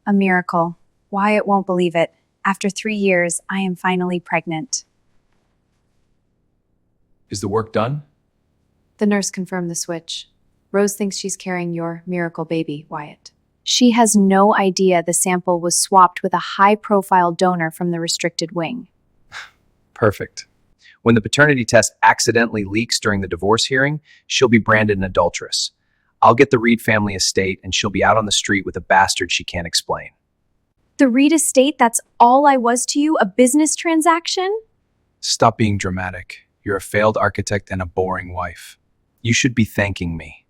A miracle. Wyatt won't believe it. After 3 years, I am finally pregnant. Is the work done? The nurse confirmed the switch. Rose thinks she's carrying your miracle baby, Wyatt. She has no idea the sample was swapped with a high-profile donor from the restricted wing. Perfect. When the paternity test accidentally leaks during the divorce hearing, she'll be branded an adulteress. I'll get the Reed family estate, and she'll be out on the street with a bastard she can't explain. The Reed estate, that's all I was to you? A business transaction? Stop being dramatic. You're a failed architect and a boring wife. You should be thanking me.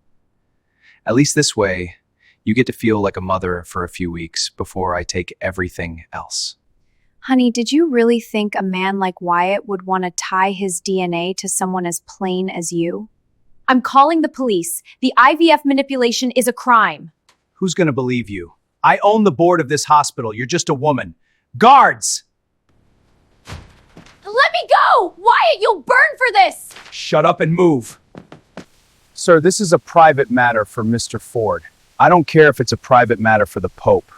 At least this way, you get to feel like a mother for a few weeks before I take everything else. Honey, did you really think a man like Wyatt would want to tie his DNA to someone as plain as you? I'm calling the police. The IVF manipulation is a crime. Who's going to believe you? I own the board of this hospital. You're just a woman. Guards! Let me go! Wyatt, you'll burn for this! Shut up and move. Sir, this is a private matter for Mr. Ford. I don't care if it's a private matter for the Pope.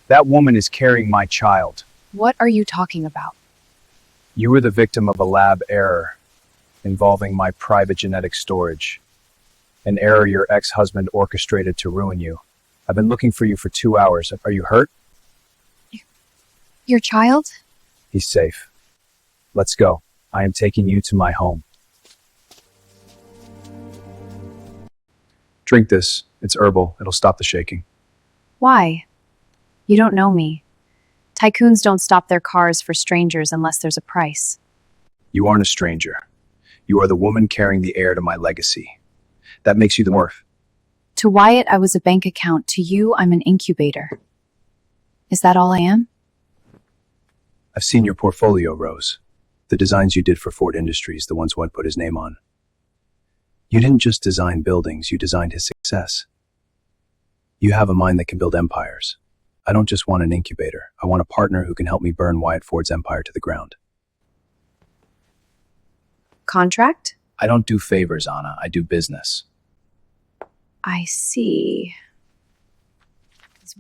That woman is carrying my child. What are you talking about? You were the victim of a lab error involving my private genetic storage. An error your ex-husband orchestrated to ruin you. I've been looking for you for 2 hours. Are you hurt? Your child? He's safe. Let's go. I am taking you to my home. Drink this. It's herbal. It'll stop the shaking. Why? You don't know me. Tycoons don't stop their cars for strangers unless there's a price. You aren't a stranger. You are the woman carrying the heir to my legacy. That makes you the worth. To Wyatt, I was a bank account. To you, I'm an incubator. Is that all I am? I've seen your portfolio, Rose. The designs you did for Ford Industries, the ones Wyatt put his name on. You didn't just design buildings, you designed his success. You have a mind that can build empires. I don't just want an incubator. I want a partner who can help me burn Wyatt Ford's empire to the ground. Contract? I don't do favors, Anna. I do business. I see.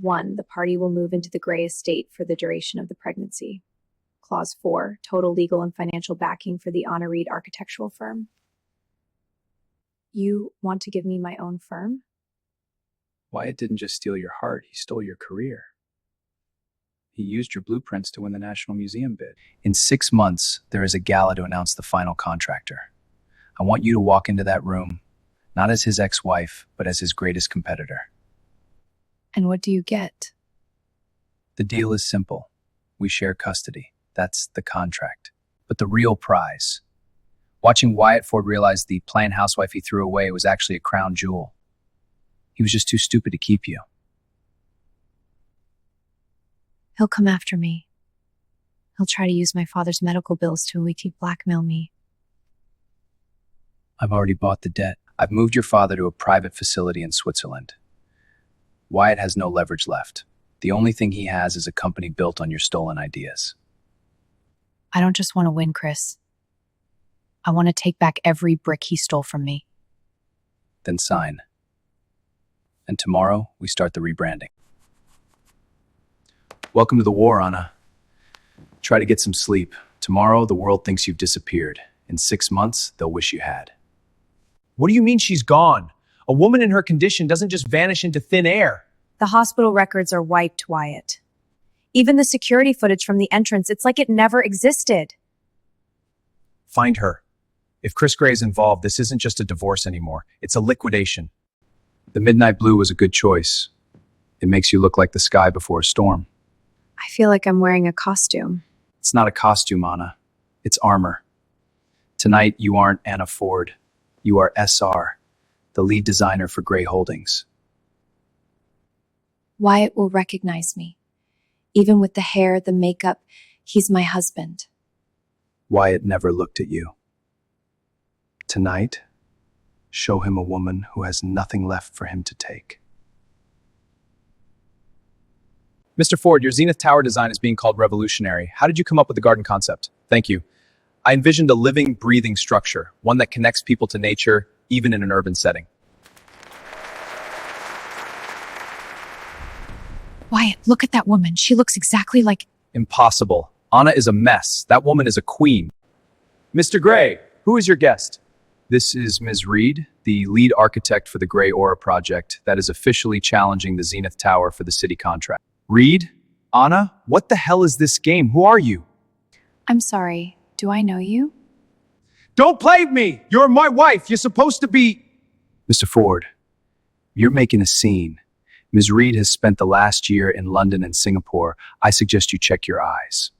1. The party will move into the gray estate for the duration of the pregnancy. Clause 4. Total legal and financial backing for the Anna Reed architectural firm. You want to give me my own firm? Wyatt didn't just steal your heart, he stole your career. He used your blueprints to win the National Museum bid. In 6 months, there is a gala to announce the final contractor. I want you to walk into that room, not as his ex-wife, but as his greatest competitor. And what do you get? The deal is simple. We share custody. That's the contract. But the real prize, watching Wyatt Ford realize the plain housewife he threw away was actually a crown jewel. He was just too stupid to keep you. He'll come after me. He'll try to use my father's medical bills to blackmail me. I've already bought the debt. I've moved your father to a private facility in Switzerland. Wyatt has no leverage left. The only thing he has is a company built on your stolen ideas. I don't just want to win, Chris. I want to take back every brick he stole from me. Then sign. And tomorrow, we start the rebranding. Welcome to the war, Anna. Try to get some sleep. Tomorrow, the world thinks you've disappeared. In 6 months, they'll wish you had. What do you mean she's gone? A woman in her condition doesn't just vanish into thin air. The hospital records are wiped, Wyatt. Even the security footage from the entrance, it's like it never existed. Find her. If Chris Gray is involved, this isn't just a divorce anymore. It's a liquidation. The midnight blue was a good choice. It makes you look like the sky before a storm. I feel like I'm wearing a costume. It's not a costume, Anna. It's armor. Tonight, you aren't Anna Ford. You are SR, the lead designer for Gray Holdings. Wyatt will recognize me. Even with the hair, the makeup, he's my husband. Wyatt never looked at you. Tonight, show him a woman who has nothing left for him to take. Mr. Ford, your Zenith Tower design is being called revolutionary. How did you come up with the garden concept? Thank you. I envisioned a living, breathing structure, one that connects people to nature, even in an urban setting. Wyatt, look at that woman. She looks exactly like... Impossible. Anna is a mess. That woman is a queen. Mr. Gray, who is your guest? This is Ms. Reed, the lead architect for the Gray Aura project that is officially challenging the Zenith Tower for the city contract. Reed? Anna? What the hell is this game? Who are you? I'm sorry. Do I know you? Don't play with me! You're my wife. You're supposed to be... Mr. Ford, you're making a scene. Ms. Reed has spent the last year in London and Singapore. I suggest you check your eyes.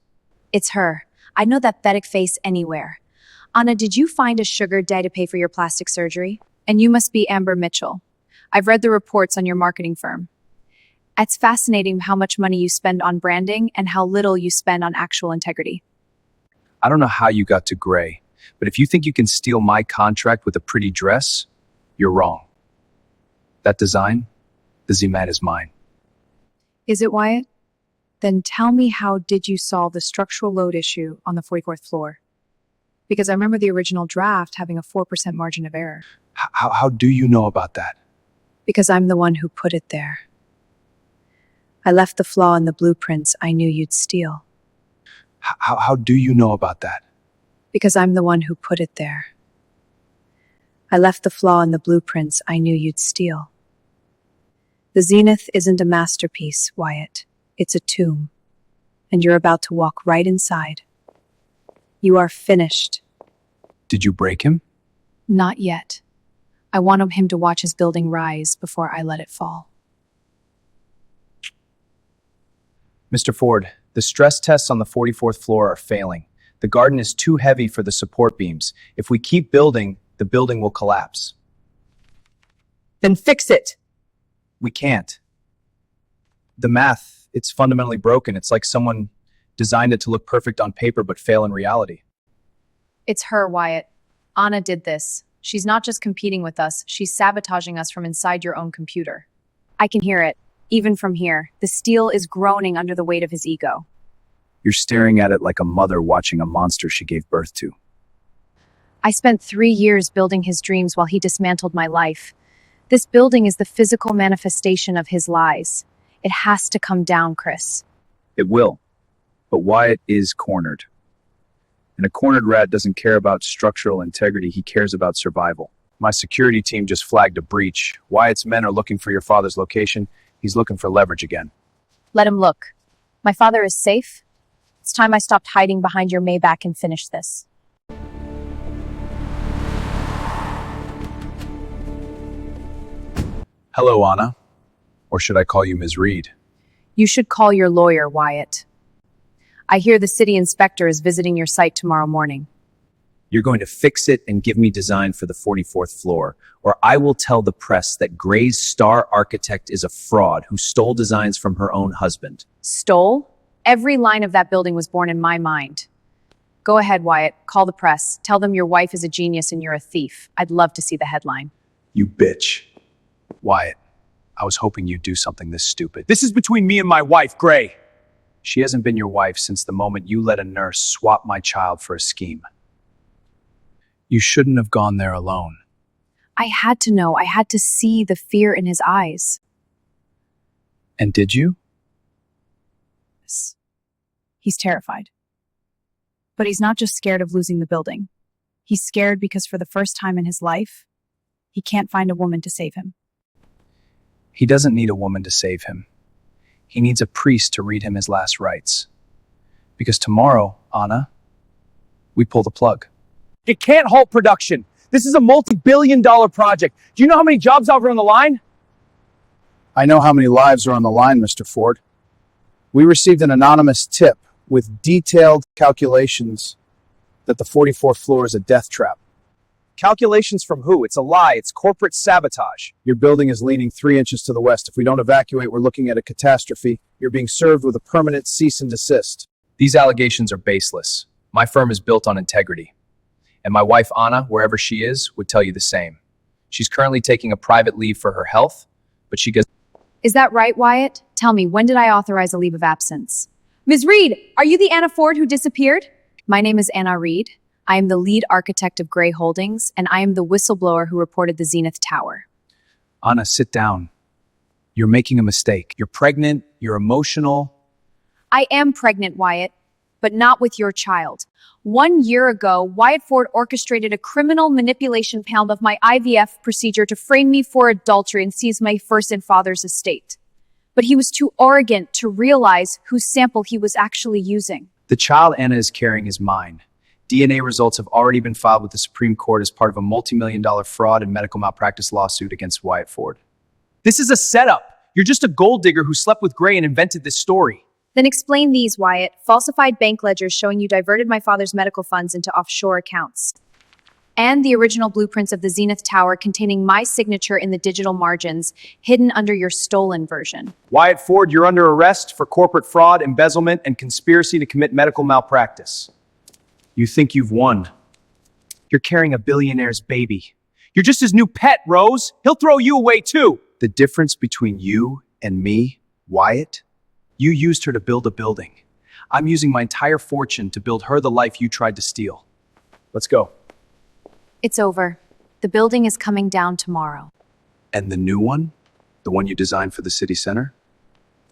It's her. I'd know that pathetic face anywhere. Anna, did you find a sugar daddy to pay for your plastic surgery? And you must be Amber Mitchell. I've read the reports on your marketing firm. It's fascinating how much money you spend on branding and how little you spend on actual integrity. I don't know how you got to Gray, but if you think you can steal my contract with a pretty dress, you're wrong. That design, the Z-Mat is mine. Is it, Wyatt? Then tell me, how did you solve the structural load issue on the 44th floor? Because I remember the original draft having a 4% margin of error. How do you know about that? Because I'm the one who put it there. I left the flaw in the blueprints I knew you'd steal. How do you know about that? Because I'm the one who put it there. I left the flaw in the blueprints I knew you'd steal. The Zenith isn't a masterpiece, Wyatt. It's a tomb. And you're about to walk right inside. You are finished. Did you break him? Not yet. I want him to watch his building rise before I let it fall. Mr. Ford, the stress tests on the 44th floor are failing. The garden is too heavy for the support beams. If we keep building, the building will collapse. Then fix it. We can't. The math, it's fundamentally broken. It's like someone designed it to look perfect on paper but fail in reality. It's her, Wyatt. Anna did this. She's not just competing with us, she's sabotaging us from inside your own computer. I can hear it, even from here. The steel is groaning under the weight of his ego. You're staring at it like a mother watching a monster she gave birth to. I spent 3 years building his dreams while he dismantled my life. This building is the physical manifestation of his lies. It has to come down, Chris. It will. But Wyatt is cornered. And a cornered rat doesn't care about structural integrity, he cares about survival. My security team just flagged a breach. Wyatt's men are looking for your father's location. He's looking for leverage again. Let him look. My father is safe. It's time I stopped hiding behind your Maybach and finished this. Hello, Anna. Or should I call you Ms. Reed? You should call your lawyer, Wyatt. I hear the city inspector is visiting your site tomorrow morning. You're going to fix it and give me design for the 44th floor, or I will tell the press that Gray's star architect is a fraud who stole designs from her own husband. Stole? Every line of that building was born in my mind. Go ahead, Wyatt. Call the press. Tell them your wife is a genius and you're a thief. I'd love to see the headline. You bitch. Wyatt, I was hoping you'd do something this stupid. This is between me and my wife, Gray. She hasn't been your wife since the moment you let a nurse swap my child for a scheme. You shouldn't have gone there alone. I had to know. I had to see the fear in his eyes. And did you? He's terrified. But he's not just scared of losing the building. He's scared because for the first time in his life, he can't find a woman to save him. He doesn't need a woman to save him. He needs a priest to read him his last rites. Because tomorrow, Anna, we pull the plug. It can't halt production. This is a multi-billion-dollar project. Do you know how many jobs are on the line? I know how many lives are on the line, Mr. Ford. We received an anonymous tip with detailed calculations that the 44th floor is a death trap. Calculations from who? It's a lie. It's corporate sabotage. Your building is leaning 3 inches to the west. If we don't evacuate, we're looking at a catastrophe. You're being served with a permanent cease and desist. These allegations are baseless. My firm is built on integrity. And my wife, Anna, wherever she is, would tell you the same. She's currently taking a private leave for her health, but she gets... Is that right, Wyatt? Tell me, when did I authorize a leave of absence? Ms. Reed, are you the Anna Ford who disappeared? My name is Anna Reed. I am the lead architect of Gray Holdings, and I am the whistleblower who reported the Zenith Tower. Anna, sit down. You're making a mistake. You're pregnant, you're emotional. I am pregnant, Wyatt, but not with your child. 1 year ago, Wyatt Ford orchestrated a criminal manipulation plan of my IVF procedure to frame me for adultery and seize my first and father's estate. But he was too arrogant to realize whose sample he was actually using. The child Anna is carrying is mine. DNA results have already been filed with the Supreme Court as part of a multi-million-dollar fraud and medical malpractice lawsuit against Wyatt Ford. This is a setup. You're just a gold digger who slept with Gray and invented this story. Then explain these, Wyatt. Falsified bank ledgers showing you diverted my father's medical funds into offshore accounts. And the original blueprints of the Zenith Tower containing my signature in the digital margins, hidden under your stolen version. Wyatt Ford, you're under arrest for corporate fraud, embezzlement, and conspiracy to commit medical malpractice. You think you've won. You're carrying a billionaire's baby. You're just his new pet, Rose. He'll throw you away too. The difference between you and me, Wyatt, you used her to build a building. I'm using my entire fortune to build her the life you tried to steal. Let's go. It's over. The building is coming down tomorrow. And the new one? The one you designed for the city center?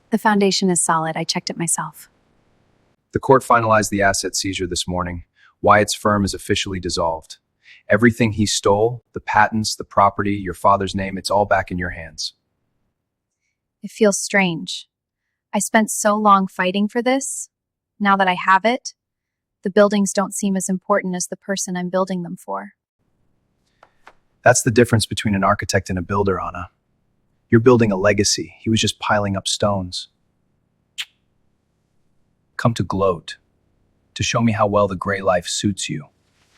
The foundation is solid. I checked it myself. The court finalized the asset seizure this morning. Wyatt's firm is officially dissolved. Everything he stole, the patents, the property, your father's name, it's all back in your hands. It feels strange. I spent so long fighting for this. Now that I have it, the buildings don't seem as important as the person I'm building them for. That's the difference between an architect and a builder, Anna. You're building a legacy. He was just piling up stones. Come to gloat, to show me how well the gray life suits you.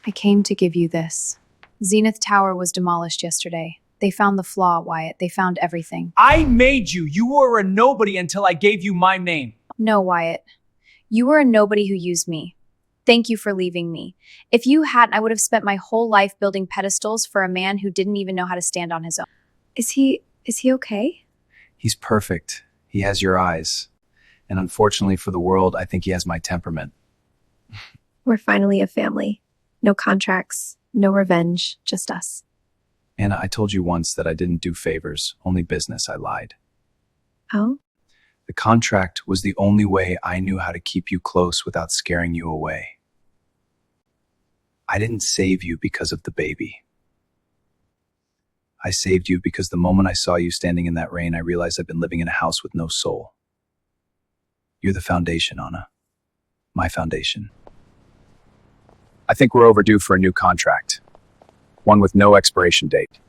I came to give you this. Zenith Tower was demolished yesterday. They found the flaw, Wyatt. They found everything. I made you. You were a nobody until I gave you my name. No, Wyatt. You were a nobody who used me. Thank you for leaving me. If you hadn't, I would have spent my whole life building pedestals for a man who didn't even know how to stand on his own. Is he okay? He's perfect. He has your eyes. And unfortunately for the world, I think he has my temperament. We're finally a family. No contracts, no revenge, just us. Anna, I told you once that I didn't do favors, only business. I lied. Oh? The contract was the only way I knew how to keep you close without scaring you away. I didn't save you because of the baby. I saved you because the moment I saw you standing in that rain, I realized I've been living in a house with no soul. You're the foundation, Anna. My foundation. I think we're overdue for a new contract. One with no expiration date.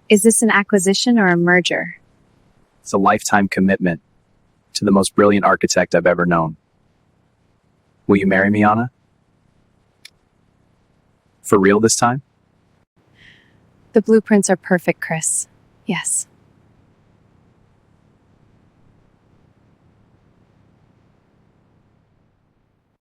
Is this an acquisition or a merger? It's a lifetime commitment to the most brilliant architect I've ever known. Will you marry me, Anna? For real this time? The blueprints are perfect, Chris. Yes.